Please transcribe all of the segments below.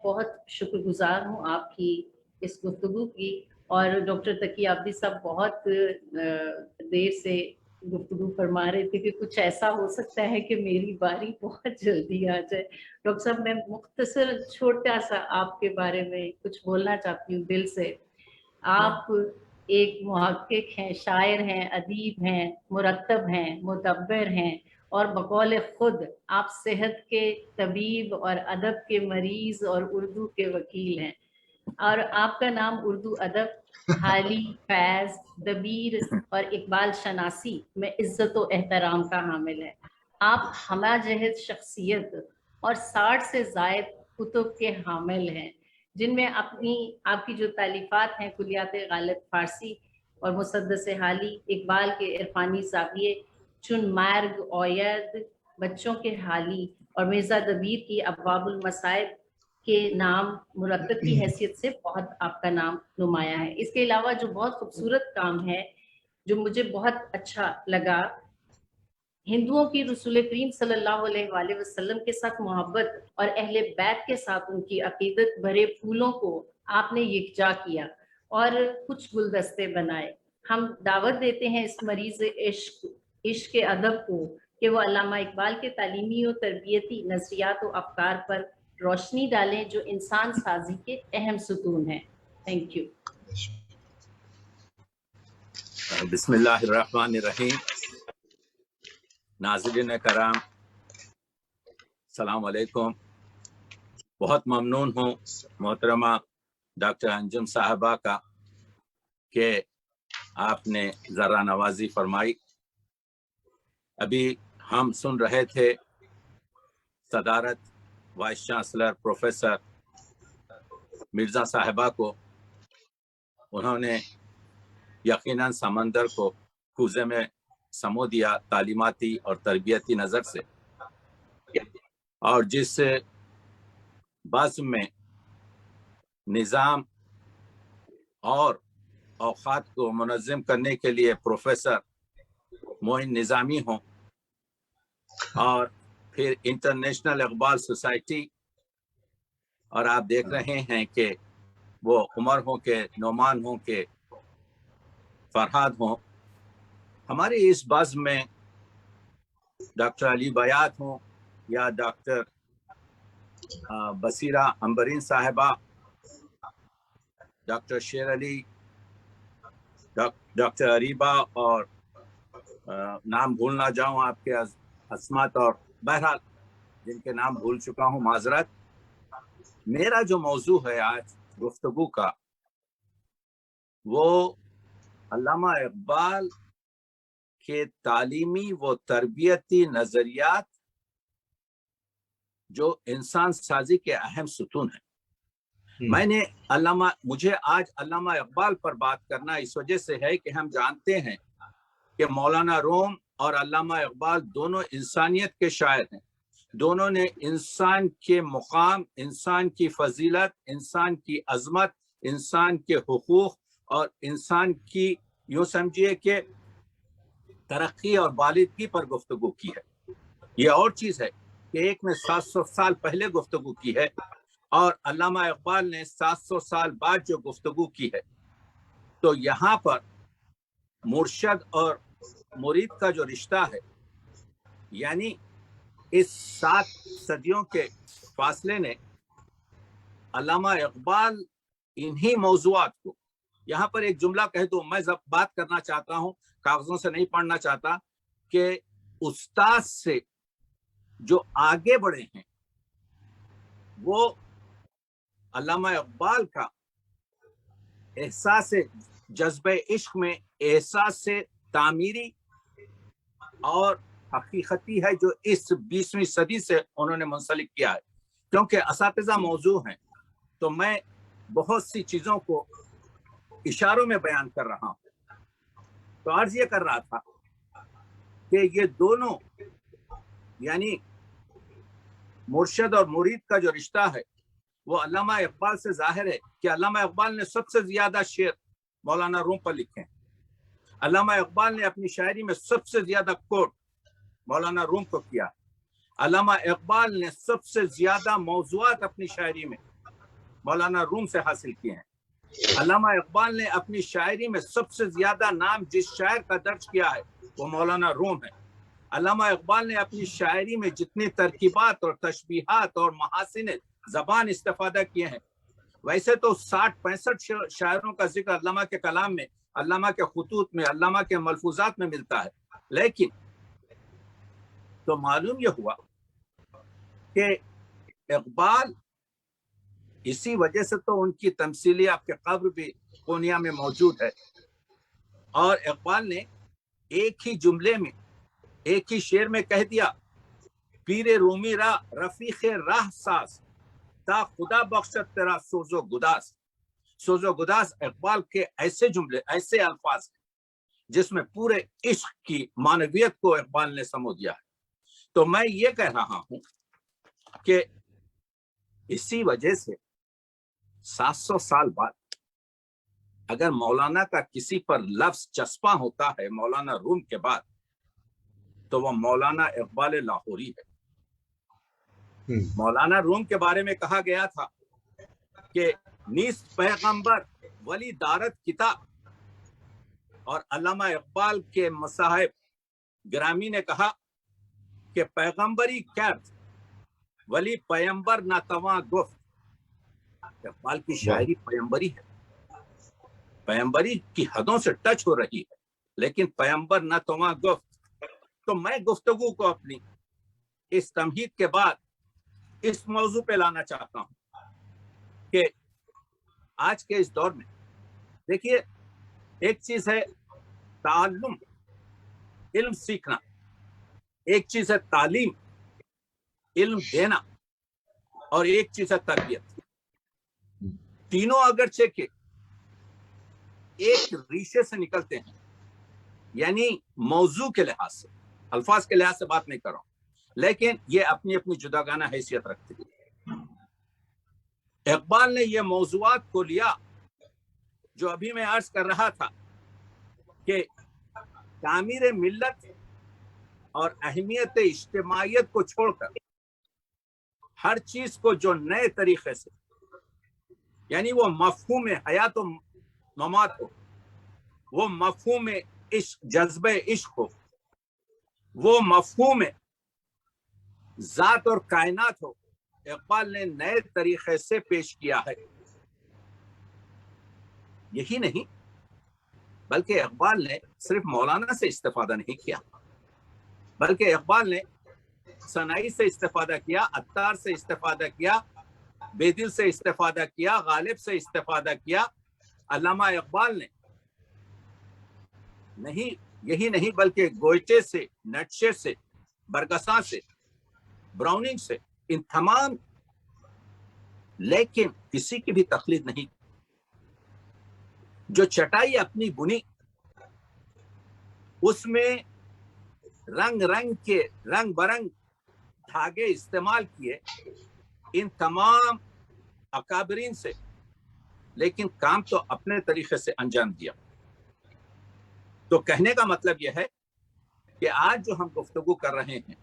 بہت شکر گزار ہوں آپ کی اس گفتگو کی، اور ڈاکٹر تقی عابدی صاحب بہت دیر سے گفتگو فرما رہے تھے کہ کچھ ایسا ہو سکتا ہے کہ میری باری بہت جلدی آ جائے۔ ڈاکٹر صاحب میں مختصر چھوٹا سا آپ کے بارے میں کچھ بولنا چاہتی ہوں دل سے۔ آپ ایک محقق ہیں، شاعر ہیں، ادیب ہیں، مرتب ہیں، مدبر ہیں، اور بقول خود آپ صحت کے طبیب اور ادب کے مریض اور اردو کے وکیل ہیں، اور آپ کا نام اردو ادب، حالی، فیض، دبیر اور اقبال شناسی میں عزت و احترام کا حامل ہے۔ آپ ہمہ جہت شخصیت اور 60 سے زائد کتب کے حامل ہیں، جن میں آپ کی جو تالیفات ہیں کلیات غالب فارسی اور مسدس حالی، اقبال کے عرفانی زاویے، چن مارگ اوید، بچوں کے حالی، اور مرزا دبیر کی ابواب المصائب کے نام مرتب کی حیثیت سے بہت آپ کا نام نمایاں ہے۔ اس کے علاوہ جو بہت خوبصورت کام ہے جو مجھے بہت اچھا لگا، ہندوؤں کی رسول کریم صلی اللہ علیہ وآلہ وسلم کے ساتھ محبت اور اہل بیت کے ساتھ ان کی عقیدت بھرے پھولوں کو آپ نے یکجا کیا اور کچھ گلدستے بنائے۔ ہم دعوت دیتے ہیں اس مریض عشق ادب کو کہ وہ علامہ اقبال کے تعلیمی و تربیتی نظریات و افکار پر روشنی ڈالیں جو انسان سازی کے اہم ستون ہیں۔ Thank you. بسم اللہ الرحمن الرحیم۔ ناظرین کرام السلام علیکم۔ بہت ممنون ہوں محترمہ ڈاکٹر انجم صاحبہ کا کہ آپ نے ذرا نوازی فرمائی۔ ابھی ہم سن رہے تھے صدارت وائس چانسلر پروفیسر مرزا صاحبہ کو۔ انہوں نے یقیناً سمندر کو کوزے میں سمو دیا تعلیماتی اور تربیتی نظر سے، اور جس بزم میں نظام اور اوقات کو منظم کرنے کے لیے پروفیسر معین نظامی ہوں، اور پھر انٹرنیشنل اقبال سوسائٹی، اور آپ دیکھ رہے ہیں کہ وہ عمر ہوں کہ نعمان ہوں کہ فرحاد ہوں، ہمارے اس بزم میں ڈاکٹر علی بیات ہوں یا ڈاکٹر بصیرہ امبرین صاحبہ، ڈاکٹر شیر علی، ڈاکٹر اریبہ، اور نام بھول نہ جاؤں آپ کے عصمت، اور بہرحال جن کے نام بھول چکا ہوں معذرت۔ میرا جو موضوع ہے آج گفتگو کا وہ علامہ اقبال کے تعلیمی و تربیتی نظریات جو انسان سازی کے اہم ستون ہیں۔ مجھے آج علامہ اقبال پر بات کرنا اس وجہ سے ہے کہ ہم جانتے ہیں کہ مولانا روم اور علامہ اقبال دونوں انسانیت کے شاعر ہیں۔ دونوں نے انسان کے مقام، انسان کی فضیلت، انسان کی عظمت، انسان کے حقوق اور انسان کی یوں سمجھیے کہ ترقی اور بالغی پر گفتگو کی ہے۔ یہ اور چیز ہے کہ ایک نے 700 سال پہلے گفتگو کی ہے اور علامہ اقبال نے 700 سال بعد جو گفتگو کی ہے۔ تو یہاں پر مرشد اور مرید کا جو رشتہ ہے، یعنی اس 7 صدیوں کے فاصلے نے علامہ اقبال انہی موضوعات کو، یہاں پر ایک جملہ کہہ دوں، میں بات کرنا چاہتا ہوں، کاغذوں سے نہیں پڑھنا چاہتا، کہ استاد سے جو آگے بڑھے ہیں وہ علامہ اقبال کا احساس جذبہ عشق میں احساس تعمیری اور حقیقتی ہے جو اس 20ویں صدی سے انہوں نے منسلک کیا ہے۔ کیونکہ اساتذہ موضوع ہیں تو میں بہت سی چیزوں کو اشاروں میں بیان کر رہا ہوں۔ تو عرض یہ کر رہا تھا کہ یہ دونوں یعنی مرشد اور مرید کا جو رشتہ ہے وہ علامہ اقبال سے ظاہر ہے کہ علامہ اقبال نے سب سے زیادہ شعر مولانا روم پر لکھے ہیں۔ علامہ اقبال نے اپنی شاعری میں سب سے زیادہ کوٹ مولانا روم کو کیا۔ علامہ اقبال نے سب سے زیادہ موضوعات اپنی شاعری میں मौलाना रूम से हासिल किए हैं। अल्लामा इकबाल ने अपनी शायरी में सबसे ज्यादा नाम जिस शायर का दर्ज किया है वो मौलाना रूम है। अल्लामा इकबाल ने अपनी शायरी में जितनी तरकीबात और तशबीहात और महासिन ज़बान इस्तेफादा किए हैं, वैसे तो 60-65 शायरों का जिक्र अल्लामा के कलाम में, अल्लामा के खुतूत में, अल्लामा के मलफूजात में मिलता है। लेकिन तो मालूम यह हुआ कि इकबाल, इसी वजह से तो उनकी तमसीली आपके कब्र भी कोनिया में मौजूद है, और इकबाल ने एक ही जुमले में, एक ही शेर में कह दिया, पीरे रूमी रा रफीक राह सास ता खुदा बख्शत तेरा सोजो गुदास। सोजो गुदास इकबाल के ऐसे जुमले, ऐसे अल्फाज जिसमें पूरे इश्क की मानवियत को इकबाल ने समो दिया है। तो मैं ये कह रहा हूं कि इसी वजह से 700 साल बाद अगर मौलाना का किसी पर लफ्ज चस्पा होता है मौलाना रूम के बाद, तो वह मौलाना इकबाल लाहौरी है। मौलाना रूम के बारे में कहा गया था कि नीस पैगंबर वली दारत किताब, और अल्लामा इकबाल के मसाहिब ग्रामी ने कहा कि पैगंबरी कैद वली पैगंबर ना तवा गुफ्त। इकबाल की शायरी पैगंबरी है, पैगंबरी की हदों से टच हो रही है, लेकिन पैगंबर ना तवा गुफ्त। तो मैं गुफ्तगू को अपनी इस तमहीद के बाद इस मौजू पे लाना चाहता हूं कि आज के इस दौर में देखिए, एक चीज है ताल्लुम, इल्म सीखना, एक चीज है तालीम, इल्म देना, और एक चीज है तरबियत। तीनों अगरचे के एक रीशे से निकलते हैं, यानी मौजू के लिहाज से, अल्फाज के लिहाज से बात नहीं कर रहा हूं, लेकिन ये अपनी अपनी जुदागाना हैसियत रखते हैं। इकबाल ने ये मौजुआत को लिया जो अभी मैं अर्ज कर रहा था कि तामीर मिल्लत और अहमियत इज्तिमाइयत को छोड़कर हर चीज को जो नए तरीके से, यानी वो मफहूम हयात और ममात हो, वो मफहूम इश्क, जज्बे इश्क हो, वो मफहूम जात और कायनात हो, इकबाल ने नए तरीके से पेश किया है। यही नहीं, बल्कि इकबाल ने सिर्फ मौलाना से इस्तेफादा नहीं किया, बल्कि इकबाल ने सनाई से इस्तेफादा किया, अत्तार से इस्तेफादा किया, बेदिल से इस्तेफादा किया, गालिब से इस्तेफादा किया। अल्लामा इकबाल ने नहीं, यही नहीं, बल्कि गोयटे से, नटशे से, बरगसा से, ब्राउनिंग से, इन तमाम, लेकिन किसी की भी तकलीद नहीं। जो चटाई अपनी बुनी, उसमें रंग रंग के, रंग बरंग धागे इस्तेमाल किए इन तमाम अकाबरीन से, लेकिन काम तो अपने तरीके से अंजाम दिया। तो कहने का मतलब यह है कि आज जो हम गुफ्तगू कर रहे हैं,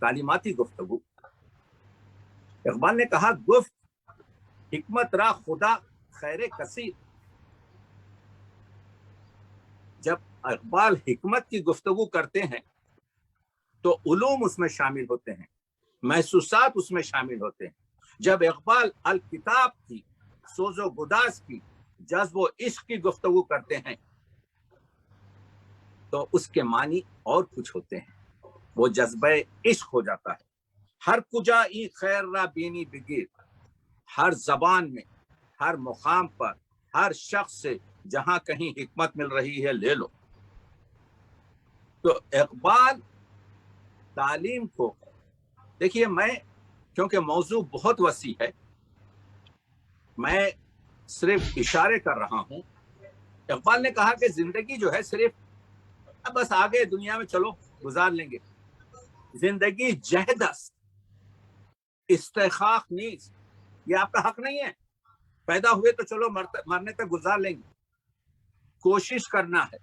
तालीमाती गुफ्तगू, इकबाल ने कहा, गुफ्त हिकमत रा खुदा खैर कसीर। जब इकबाल हिकमत की गुफ्तगू करते हैं तो उलूम उसमें शामिल होते हैं, महसूसात उसमें शामिल होते हैं। जब इकबाल अल किताब की, सोजो गुदास की, जज्ब इश्क की गुफ्तगू करते हैं तो उसके मानी और कुछ होते हैं, वो जज्बे इश्क हो जाता है। हर कुजा ई खैर रा बीनी बिगिर, हर जबान में, हर मुकाम पर, हर शख्स से जहां कहीं हिकमत मिल रही है ले लो। तो इकबाल तालीम को देखिए, मैं, क्योंकि मौजू बहुत वसी है, मैं सिर्फ इशारे कर रहा हूं। इकबाल ने कहा कि जिंदगी जो है सिर्फ बस आगे दुनिया में चलो गुजार लेंगे, जिंदगी जहदस इस्तेखाक नीज, ये आपका हक नहीं है। पैदा हुए तो चलो मरने तक गुजार लेंगे। कोशिश करना है,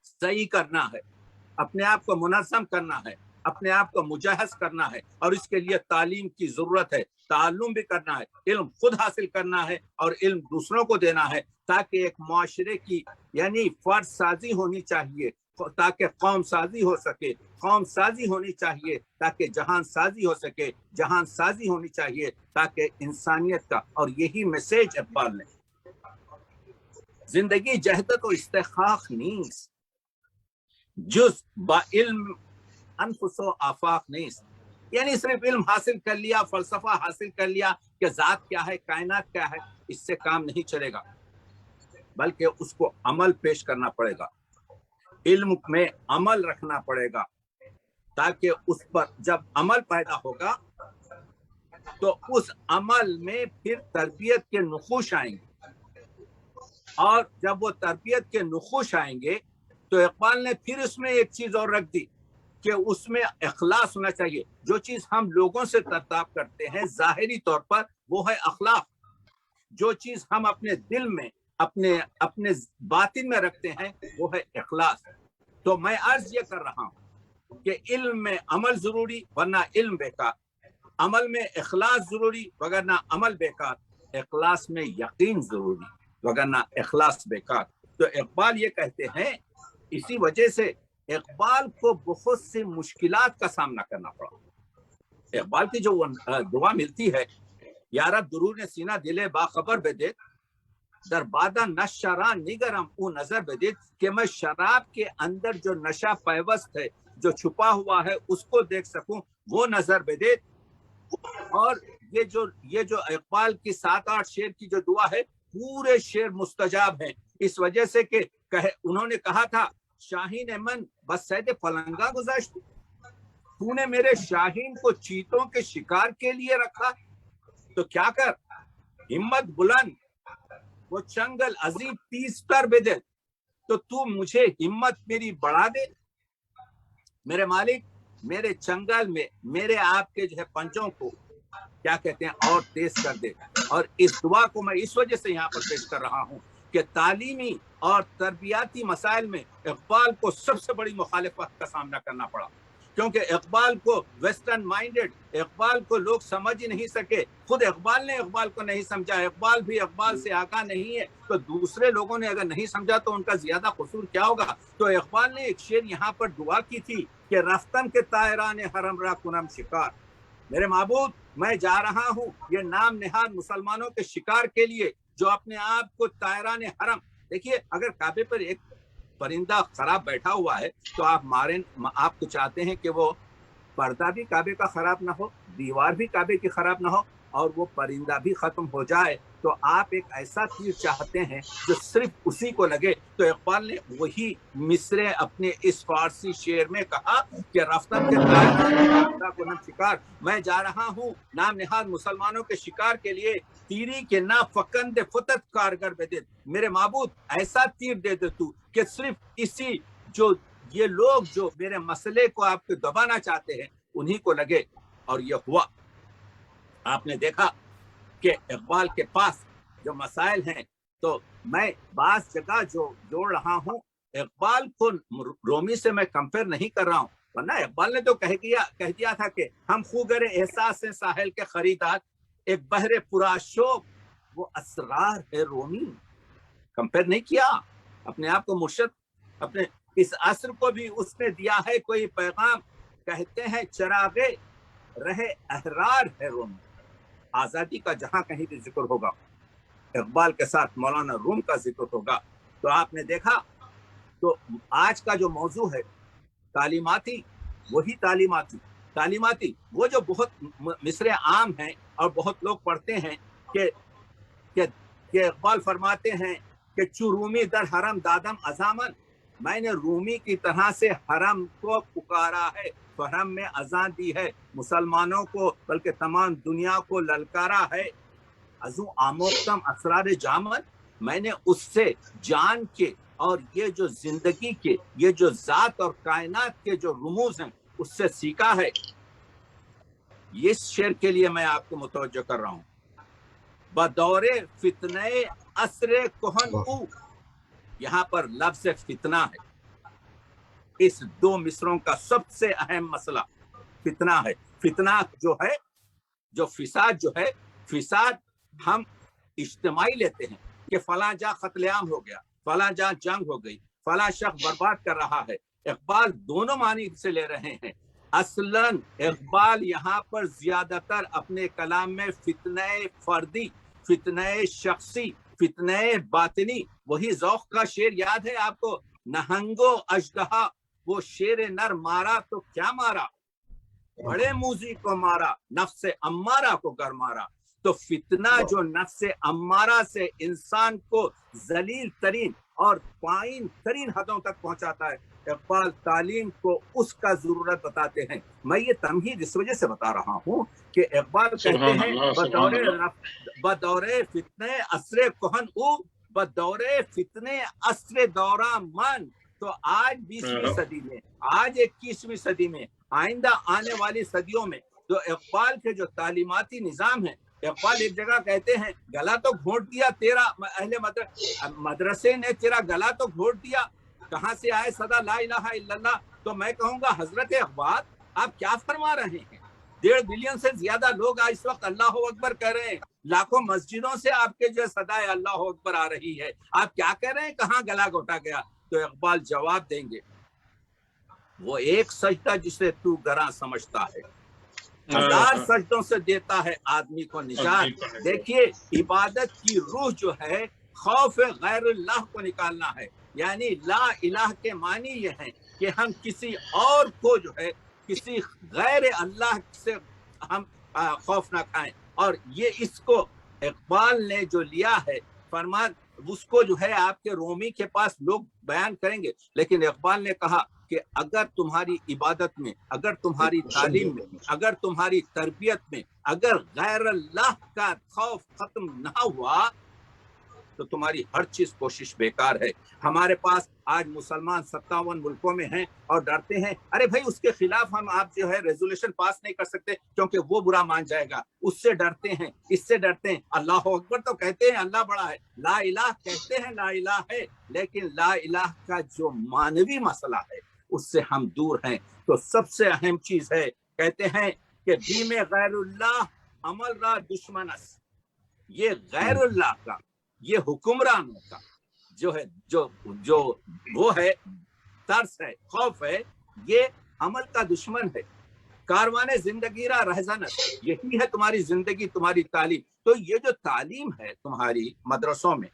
सही करना है, अपने आप को मुनज़्ज़म करना है, अपने आप को मुजाहज करना है और इसके लिए तालीम की जरूरत है, ताल्लुम भी करना है, इल्म खुद हासिल करना है और इल्म दूसरों को देना है, ताकि एक मुआशरे की यानी फर्ज साजी होनी चाहिए, ताकि कौम साजी हो सके, कौम साजी होनी चाहिए ताकि जहान साजी हो सके, जहान साजी होनी चाहिए ताकि इंसानियत का। और यही मैसेज इकबाल ने, जिंदगी जहदत व इस्तेखाख नीस जुज बा इल्म अनफुसो आफाक नीस, यानी सिर्फ इल्म हासिल कर लिया, फलसफा हासिल कर लिया कि जात क्या है, कायनात क्या है, इससे काम नहीं चलेगा, बल्कि उसको अमल पेश करना पड़ेगा, इल्म में अमल रखना पड़ेगा, ताकि उस पर जब अमल पैदा होगा तो उस अमल में फिर तरबियत के नुखूश आएंगे, और जब वो तरबियत के नुखूश आएंगे तो इकबाल ने फिर उसमें एक चीज और रख दी कि उसमें इखलास होना चाहिए। जो चीज हम लोगों से तरताब करते हैं जाहिरी तौर पर वो है अखलाक, जो चीज हम अपने दिल में अपने अपने बातिन में रखते हैं वो है इखलास। तो मैं अर्ज ये कर रहा हूं कि इल्म में अमल जरूरी वरना इल्म बेकार, अमल में इखलास जरूरी वगरना अमल बेकार, इखलास में यकीन जरूरी वगरना इखलास बेकार। तो इकबाल ये कहते हैं, इसी वजह से इकबाल को बहुत सी मुश्किलात का सामना करना पड़ा। इकबाल की जो दुआ मिलती है, यारा दुरूर सीना दिले बाखबर बेदे दर बादा नशरा निगरम उ नजर बेदे, कि मैं शराब के अंदर जो नशा पैवस्त है, जो छुपा हुआ है, उसको देख सकूं, वो नजर बेदे। और ये जो इकबाल की 7-8 शेर की जो दुआ है, पूरे शेर मुस्तजाब हैं, इस वजह से कि उन्होंने कहा था, शाहीन मन बस सैद फलंगा गुज़श्त, तूने मेरे शाहीन को चीतों के शिकार के लिए रखा, तो क्या कर, हिम्मत बुलंद वो चंगल अजीब 30 पर बेदे, तो तू मुझे हिम्मत मेरी बढ़ा दे, मेरे मालिक, मेरे चंगल में मेरे आपके जो है पंजों को क्या कहते हैं और तेज कर दे। और इस दुआ को मैं इस वजह से यहाँ पर पेश कर रहा हूँ कि तालीमी और तरबियाती मसाइल में इकबाल को सबसे बड़ी मुखालिफत का सामना करना पड़ा, क्योंकि इकबाल को वेस्टर्न माइंडेड, इकबाल को लोग समझ ही नहीं सके, खुद इकबाल ने इकबाल को नहीं समझा, इकबाल भी इकबाल से आका नहीं है, तो दूसरे लोगों ने अगर नहीं समझा तो उनका ज्यादा कसूर क्या होगा। तो इकबाल ने एक शेर यहाँ पर दुआ की थी कि रफ्तन के तायरान हरम रा कुनम शिकार, मेरे माबूद मैं जा रहा हूँ ये नाम निहाद मुसलमानों के शिकार के लिए, जो अपने आप को तायरान हरम, देखिए अगर काबे पर एक परिंदा खराब बैठा हुआ है तो आप तो चाहते हैं कि वो पर्दा भी काबे का खराब ना हो, दीवार भी काबे की खराब ना हो, और वो परिंदा भी खत्म हो जाए, तो आप एक ऐसा तीर चाहते हैं जो सिर्फ उसी को लगे। तो इकबाल ने वही मिसरे अपने इस फारसी शेर में कहा कि रफ्तन के तायरान शिकार, मैं जा रहा हूँ नाम निहाद मुसलमानों के शिकार के लिए, तीरी के ना फकंद फुतत कारगर बेदे, मेरे माबूद ऐसा तीर दे दे तू कि सिर्फ इसी जो ये लोग जो मेरे मसले को आपको दबाना चाहते हैं उन्हीं को लगे। और ये हुआ, आपने देखा कि इकबाल के पास जो मसाइल हैं, तो मैं बास जगह जो जोड़ रहा हूँ, इकबाल को रोमी से मैं कंपेयर नहीं कर रहा हूँ, वरना इकबाल ने तो कह दिया था कि हम खूगरे एहसास से साहिल के खरीदार, एक बहरे पुराशोक वो असरार है रोमी, कंपेयर नहीं किया अपने आप को मुर्शद, अपने इस असर को भी उसने दिया है कोई पैगाम, कहते हैं चरागे रहे अहरार है रोमी, आजादी का जहां कहीं भी जिक्र होगा इकबाल के साथ मौलाना रूम का जिक्र होगा। तो आपने देखा, तो आज का जो मौजू है तालीमाती, वही तालीमाती वो जो बहुत मिसरे आम हैं और बहुत लोग पढ़ते हैं कि इकबाल फरमाते हैं कि चुरूमी दर हरम दादम अजामन, मैंने रूमी की तरह से हरम को पुकारा है, तो हरम में अजान दी है, मुसलमानों को बल्कि तमाम दुनिया को ललकारा है, अजू आमोक्तम असरार जामन, मैंने उससे जान के और ये जो जिंदगी के ये जो जात और कायनात के जो रुमूज हैं उससे सीखा है। इस शेर के लिए मैं आपको मुतवज्जो कर रहा हूँ, बदौरे फितने असरे कोहन, यहाँ पर लफ्ज़ फितना है। इस दो मिसरों का सबसे अहम मसला फितना है। फितना जो है, जो फिसाद हम इज्तिमाई लेते हैं कि फलां जहाँ कत्लेआम हो गया, फलां जहाँ जंग हो गई, फलां शख्स बर्बाद कर रहा है। इकबाल दोनों मानी से ले रहे हैं। असलन इकबाल यहाँ पर ज्यादातर अपने कलाम में फितने फर्दी, फितने शख्सी, फितने बातिनी, वही ज़ौक़ का शेर याद है आपको, नहंगो अजदहा वो शेर नर मारा तो क्या मारा, बड़े मूजी को मारा, नफ्स अम्मारा को गर मारा। तो फितना जो नफ्स अम्मारा से इंसान को जलील तरीन और पाइन तरीन हदों तक पहुंचाता है, इकबाल तालीम को उसका जरूरत बताते हैं। मैं ये तमहीद इस वजह से बता रहा हूँ कि इकबाल कहते हैं बदौरे फितने असरे कोहन उ, बदौरे फितने असरे दौरा मन। तो आज 20वीं सदी में, आज 21वीं सदी में, आइंदा आने वाली सदियों में जो इकबाल के जो तालीमाती निज़ाम है, इकबाल एक जगह कहते हैं गला तो घोंट दिया तेरा अहले मदरसे ने, तेरा गला तो घोंट दिया, कहाँ से आए सदा ला इलाहा इल्लल्लाह। तो मैं कहूँगा हजरत इकबाल आप क्या फरमा रहे हैं? 1.5 बिलियन से ज्यादा लोग आज इस वक्त अल्लाह अकबर कह रहे हैं, लाखों मस्जिदों से आपके जो सदाए अल्लाह अकबर आ रही है, आप क्या कह रहे हैं, कहाँ गला घोटा गया? तो इकबाल जवाब देंगे, वो एक सजदा जिसे तू गरा समझता है, 1000 सजदों से देता है आदमी को निजात। देखिए इबादत की रूह जो है खौफ गैरुल्लाह को निकालना है, यानी ला इलाह के मानी ये है कि हम किसी और को जो है, किसी गैर अल्लाह से हम खौफ ना खाएं। और ये इसको इकबाल ने जो लिया है फरमान, उसको जो है आपके रोमी के पास लोग बयान करेंगे, लेकिन इकबाल ने कहा कि अगर तुम्हारी इबादत में, अगर तुम्हारी तालीम में, अगर तुम्हारी तरबियत में अगर गैर अल्लाह का खौफ खत्म ना हुआ तो तुम्हारी हर चीज कोशिश बेकार है। हमारे पास आज मुसलमान 57 मुल्कों में हैं और डरते हैं, अरे भाई उसके खिलाफ हम आप जो है रेजोल्यूशन पास नहीं कर सकते क्योंकि वो बुरा मान जाएगा, उससे डरते हैं, इससे डरते हैं। अल्लाह अकबर तो कहते हैं अल्लाह बड़ा है, ला इलाह कहते हैं ला इलाह है, लेकिन ला इलाह का जो मानवी मसला है उससे हम दूर हैं। तो सबसे अहम चीज है, कहते हैं कि बीमे गैरुल्लाह अमल रा दुश्मनस, ये गैरुल्लाह का, ये हुक्मरानों का जो है, जो वो है, तरस है, खौफ है, ये अमल का दुश्मन है। कारवाने जिंदगी रा रहजनत, यही है तुम्हारी जिंदगी, तुम्हारी तालीम। तो ये जो तालीम है तुम्हारी मदरसों में,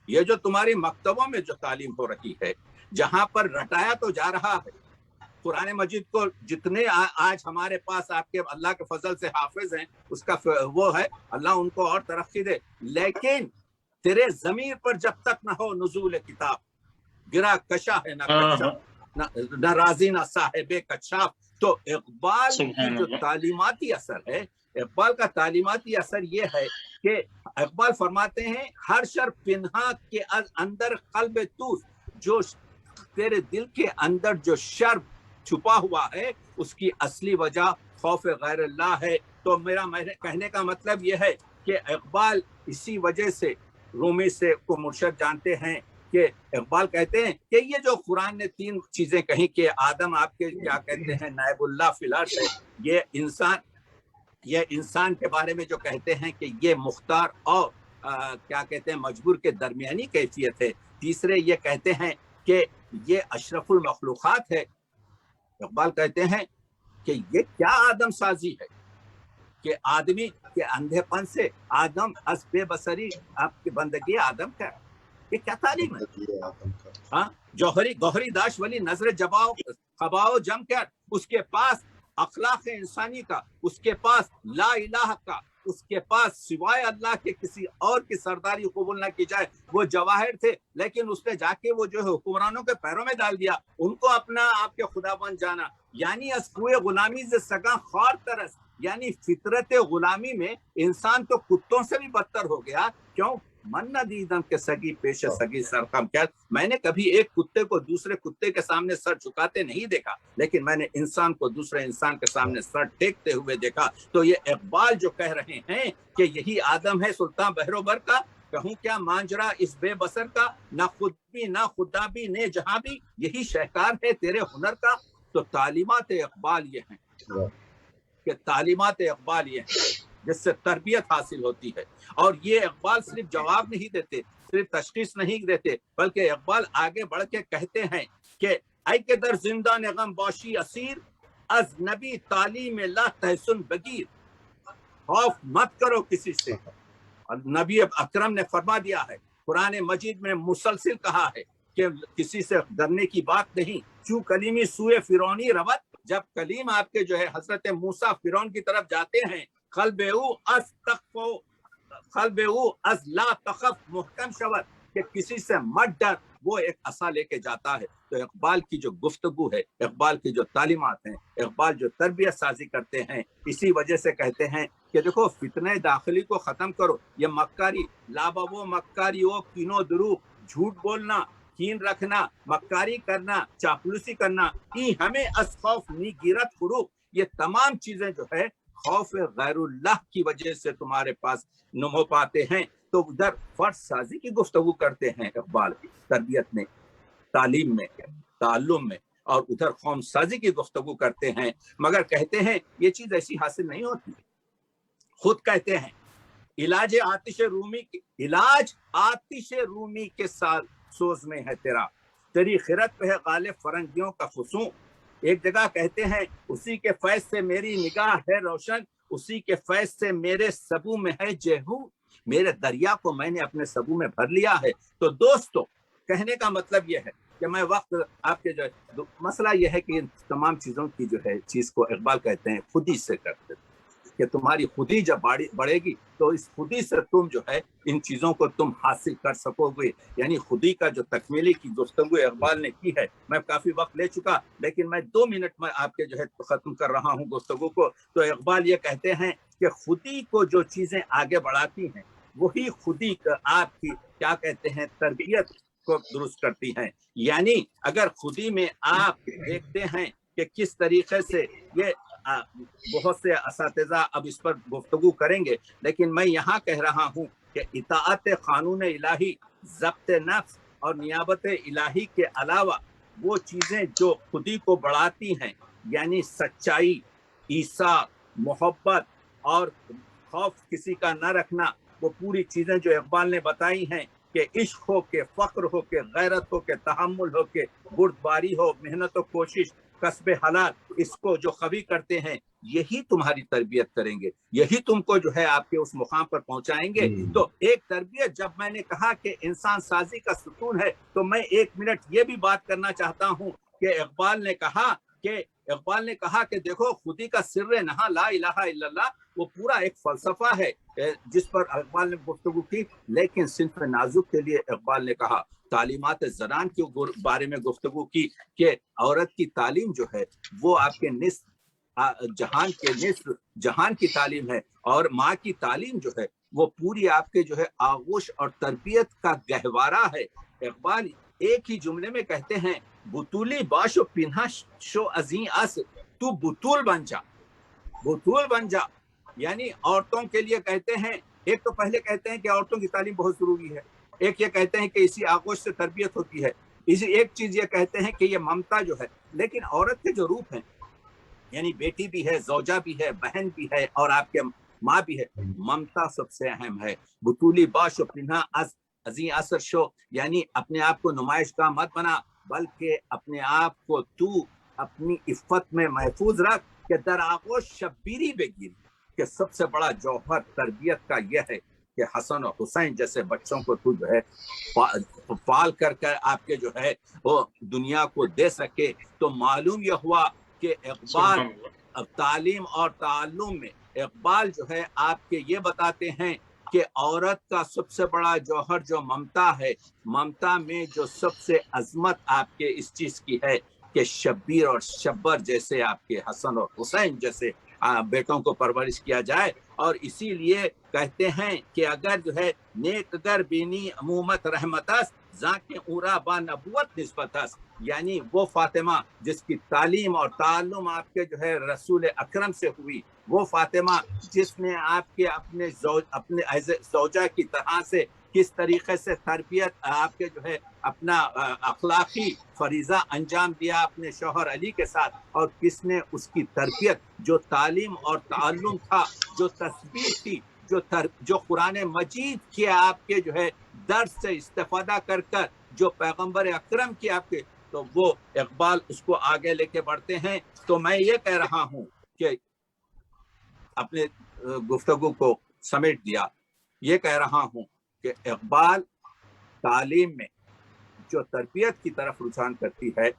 ये जो तुम्हारी मकतबों में जो तालीम हो रही है, जहां पर रटाया तो जा रहा है कुरान मजीद को, जितने आज हमारे पास आपके अल्लाह के फजल से हाफिज हैं, उसका वो है, अल्लाह उनको और तरक्की दे। लेकिन तेरे जमीर पर जब तक न हो नुज़ूल किताब, गिरा कशा है ना कशा, न राजी ना साहिबे कशाफ। तो इकबाल की जो तालीमाती असर है, इकबाल का तालीमाती असर ये है कि इकबाल फरमाते हैं हर शर पिन्हा के अंदर कल्ब तूस, जो तेरे दिल के अंदर जो शर छुपा हुआ है उसकी असली वजह खौफ गैर अल्लाह है। तो मेरा कहने का मतलब यह है कि इकबाल इसी वजह से रूमी से को मुर्शद जानते हैं कि इकबाल कहते हैं कि ये जो कुरान ने 3 चीजें कही कि आदम आपके क्या कहते हैं नायबुल्लाह फिल अर्ज़ है, ये इंसान के बारे में जो कहते हैं कि ये मुख्तार और क्या कहते हैं मजबूर के दरमियानी कैफियत है। तीसरे ये कहते हैं कि ये अशरफुल मखलूक़ात है। इकबाल कहते हैं कि ये क्या आदम साजी है कि आदमी के अंधेपन से आदम अस बेबसरी आपकी बंदगी आदम का, ये क्या तालीम है? हाँ, जौहरी गौहरी दाश वली नजर जबाओ खबाओ जम कर, उसके पास अखलाक इंसानी का, उसके पास ला इलाह का, उसके पास सिवाय अल्लाह के किसी और की सरदारी कबूल ना की जाए, वो जवाहिर थे। लेकिन उसने जाके वो जो है हुक्मरानों के पैरों में डाल दिया, उनको अपना आपके खुदाबंद जाना, यानी असकुए गुलामी से सगा खार तरस, यानी फितरत गुलामी में इंसान तो कुत्तों से भी बदतर हो गया। क्यों? मन्ना दीदम के सगी पेश सगी सरकम। क्या मैंने कभी एक कुत्ते को दूसरे कुत्ते के सामने सर झुकाते नहीं देखा, लेकिन मैंने इंसान को दूसरे इंसान के सामने सर टेकते हुए देखा। तो ये इकबाल जो कह रहे हैं कि यही आदम है सुल्तान बहरोबर का, कहूँ क्या मांजरा इस बेबसर का, ना खुद भी ना खुदा भी ने जहां भी, यही शहकार है तेरे हुनर का। तो तालीमात इकबाल ये हैं। کہ तालीमात इकबाल ये हैं जिससे तरबियत हासिल होती है। और ये इकबाल सिर्फ जवाब नहीं देते, सिर्फ तशखीस नहीं देते, बल्कि इकबाल आगे बढ़ के कहते हैं कि ऐ के दर जिंदान गम बाशी असीर अज नबी तालीम ला तहसुन बगीर, खौफ मत करो किसी से। और नबी अकरम ने फरमा दिया है, कुरान मजीद में मुसलसिल कहा है कि किसी से डरने की बात नहीं। चू कलीमी सुए फिरौनी रवत, जब कलीम आपके जो है हजरत मूसा फिरौन की तरफ जाते हैं, खलबेऊ अज ला तखफ मुहकम शवत, कि किसी से मत डर, वो एक असा लेके जाता है। तो इकबाल की जो गुफ्तगू है, इकबाल की जो तालीमात हैं, इकबाल जो तरबियत साजी करते हैं, इसी वजह से कहते हैं कि देखो फितने दाखिली को खत्म करो। ये मक्कारी लाबो मक्कारी ओ किनो दुरूग, झूठ बोलना, कीन रखना, मक्कारी करना, चापलूसी करना, ई हमें असखौफ नी गिरत फुरूक, ये तमाम चीजें जो है खौफ गैरुल्लाह की वजह से तुम्हारे पास नमो पाते हैं। तो उधर फर्ज साजी की गुफ्तगू करते हैं इकबाल तरबियत में, तालीम में, ताल्लुम में, और उधर कौम साजी की गुफ्तगू करते हैं। मगर कहते हैं ये चीज ऐसी हासिल नहीं होती। खुद कहते हैं इलाज आतिश रूमी के साथ सोज में है तेरा, तेरी खिरत पे है गालिब फरंगियों का खुशू। एक जगह कहते हैं उसी के फैज से मेरी निगाह है रोशन, उसी के फैज से मेरे सबू में है जेहू, मेरे दरिया को मैंने अपने सबू में भर लिया है। तो दोस्तों, कहने का मतलब यह है कि मैं वक्त आपके जो मसला यह है कि इन तमाम चीज़ों की जो है चीज़ को इकबाल कहते हैं खुदी से करते, कि तुम्हारी खुदी जब बढ़ेगी तो इस खुदी से तुम जो है इन चीज़ों को तुम हासिल कर सकोगे। यानी खुदी का जो तकमीली की गुफ्तगू इकबाल ने की है। मैं काफ़ी वक्त ले चुका, लेकिन मैं 2 मिनट में आपके जो है ख़त्म कर रहा हूँ गुफ्तगू को। तो इकबाल ये कहते हैं कि खुदी को जो चीज़ें आगे बढ़ाती हैं वही खुदी आपकी क्या कहते हैं तरबियत को दुरुस्त करती हैं। यानी अगर खुदी में आप देखते हैं कि किस तरीके से ये बहुत से असातिज़ा अब इस पर गुफ्तगू करेंगे, लेकिन मैं यहाँ कह रहा हूँ कि इताअत कानून इलाही, ज़ब्त नफ्स और नियाबत इलाही के अलावा वो चीज़ें जो खुदी को बढ़ाती हैं, यानी सच्चाई, ईसा, मोहब्बत और खौफ किसी का न रखना, वो पूरी चीज़ें जो इकबाल ने बताई हैं कि इश्क हो के, फ़क्र हो के, गैरत हो के, तहम्मुल हो के, बुर्दबारी हो, मेहनत और कोशिश, कस्बे हलाल, इसको जो कभी करते हैं यही तुम्हारी तरबियत करेंगे, यही तुमको जो है आपके उस मुकाम पर पहुंचाएंगे। तो एक तरबियत, जब मैंने कहा कि इंसान साजी का सुकून है, तो मैं 1 मिनट ये भी बात करना चाहता हूँ कि इकबाल ने कहा कि देखो खुदी का सिर्रे नहा ला इलाहा इल्लल्लाह, वो पूरा एक फलसफा है जिस पर इकबाल ने गुफ्तगू की। लेकिन सिंफ नाजुक के लिए इकबाल ने कहा, तालीमात ज़नान के बारे में गुफ्तगू की कि औरत की तालीम जो है वो आपके निस्फ जहान की तालीम है, और माँ की तालीम जो है वो पूरी आपके जो है आगोश और तरबियत का गहवारा है। इकबाल एक ही जुमले में कहते हैं, बुतूली बाशो पिन्हा शो अजी अस, तू बुतूल बन जा। यानी औरतों के लिए कहते हैं, एक तो पहले कहते हैं कि औरतों की तालीम बहुत जरूरी है, एक ये कहते हैं कि इसी आगोश से तरबियत होती है, इसी एक चीज ये कहते हैं कि ये ममता जो है। लेकिन औरत के जो रूप हैं, यानी बेटी भी है, जौजा भी है, बहन भी है और आपके माँ भी है, ममता सबसे अहम है। बुतूली बाशो पिन्हा अजी असर शो, यानी अपने आप को नुमाइश का मत बना, बल्कि अपने आप को तू अपनी इफ्फत में महफूज रख कि दर आगोश शब्बीरी बेगिरी, कि सबसे बड़ा जौहर तरबियत का यह है कि हसन और हुसैन जैसे बच्चों को तू जो है पाल कर आपके जो है वो दुनिया को दे सके। तो मालूम यह हुआ कि इकबाल तालीम और ताल्लुम में इकबाल जो है आपके ये बताते हैं कि औरत का सबसे बड़ा जौहर जो ममता है, ममता में जो सबसे अजमत आपके इस चीज की है कि शब्बीर और शब्बर जैसे आपके हसन और हुसैन जैसे बेटों को परवरिश किया जाए। और इसीलिए कहते हैं कि अगर जो है नेक गर बीनी अमूमत रहमतस जाके उरा बा नबुवत निस्बतस, यानी वो फातिमा जिसकी तालीम और ताल्लुम आपके जो है रसूल अकरम से हुई, वो फातिमा जिसने आपके अपने ज़ौजा की तरह से किस तरीके से तरबियत आपके जो है अपना अखलाकी फरीजा अंजाम दिया अपने शौहर अली के साथ, और किसने उसकी तरबियत जो तालीम और ताल्लुम था, जो तस्बीह थी, जो कुरान मजीद के आपके जो है दर्स से इस्तेफादा कर कर जो पैगंबर अकरम की आपके, तो वो इकबाल उसको आगे लेके बढ़ते हैं। तो मैं ये कह रहा हूँ कि अपने गुफ्तगू को समेट दिया, ये कह रहा हूँ कि इकबाल तालीम में जो तरबियत की तरफ रुझान करती है,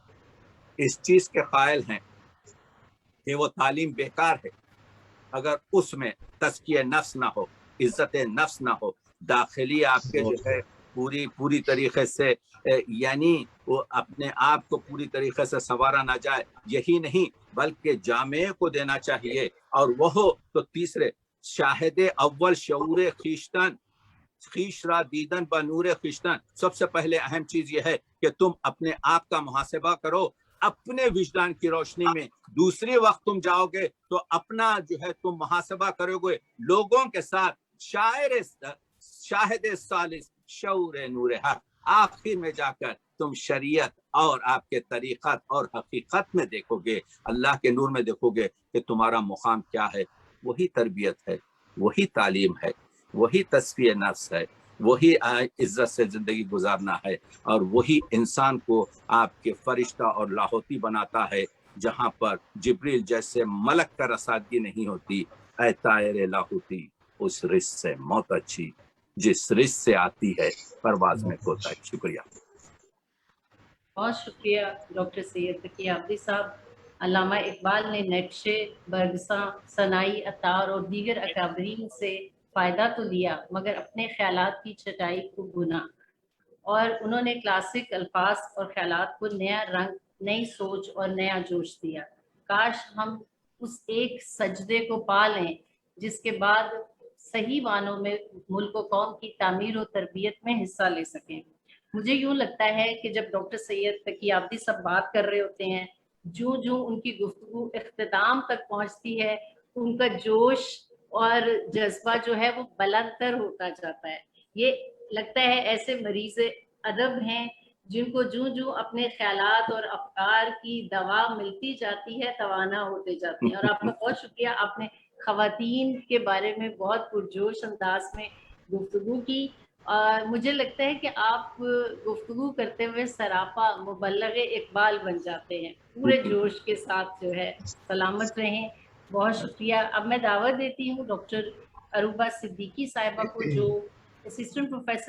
इस चीज के कायल हैं कि वो तालीम बेकार है अगर उसमें तज़किया नफ्स ना हो, इज्जत नफ्स ना हो, दाखिली आपके जो है पूरी तरीके से यानी वो अपने आप को पूरी तरीके से संवारा ना जाए, यही नहीं बल्कि जामे को देना चाहिए। और वह तो तीसरे शाहिद अव्वल शऊर खीश्तन खीशरा दीदन बनूर खिश्तन, सबसे पहले अहम चीज यह है कि तुम अपने आप का मुहासिबा करो अपने विजदान की रोशनी में। दूसरी वक्त तुम जाओगे तो अपना जो है तुम मुहासिबा करोगे लोगों के साथ, शाहिद सालिस शऊर नूर हक, आखिर में जाकर तुम शरीयत और आपके तरीक़त और हकीकत में देखोगे, अल्लाह के नूर में देखोगे कि तुम्हारा मुकाम क्या है। वही तरबियत है, वही तालीम है, वही तस्फिया नफ्स है, वही इज्जत से जिंदगी गुजारना है, और वही इंसान को आपके फरिश्ता और लाहौती बनाता है, जहां पर जिब्रील जैसे मलक का रसादगी नहीं होती। ऐ तायर लाहौती उस रिश्त से मौत अच्छी जिस रिश्त से आती है परवाज में कोताही। शुक्रिया। बहुत शुक्रिया डॉक्टर सैयद तकी आबदी साहब। अल्लामा इकबाल ने नक्शे बरगसां, सनाई अतार और दीगर अकाबरीन से फ़ायदा तो लिया मगर अपने ख्यालात की छटाई को बुना, और उन्होंने क्लासिक अल्फाज और ख्यालात को नया रंग, नई सोच और नया जोश दिया। काश हम उस एक सजदे को पा लें जिसके बाद सही मानों में मुल्क व कौम की तामीर और तरबियत में हिस्सा ले सकें। मुझे यूँ लगता है कि जब डॉक्टर सैयद तकी आबदी सब बात कर रहे होते हैं, जो उनकी गुफ्तगू इख्तिताम तक पहुँचती है, उनका जोश और जज्बा जो है वो बुलंदतर होता जाता है। ये लगता है ऐसे मरीज़ अदब हैं जिनको जूं अपने ख्यालात और अफकार की दवा मिलती जाती है, तवाना होते जाते हैं। और आपका बहुत शुक्रिया, आपने ख़वातीन के बारे में बहुत पुरजोश अंदाज में गुफ्तगू की। मुझे लगता है कि आप गुफ्तगू करते हुए सरापा मुबल्लग़ इकबाल बन जाते हैं, पूरे जोश के साथ जो है। सलामत रहें, बहुत शुक्रिया। अब मैं दावत देती हूँ डॉक्टर अरूबा सिद्दीकी साहिबा को, जो असिस्टेंट प्रोफेसर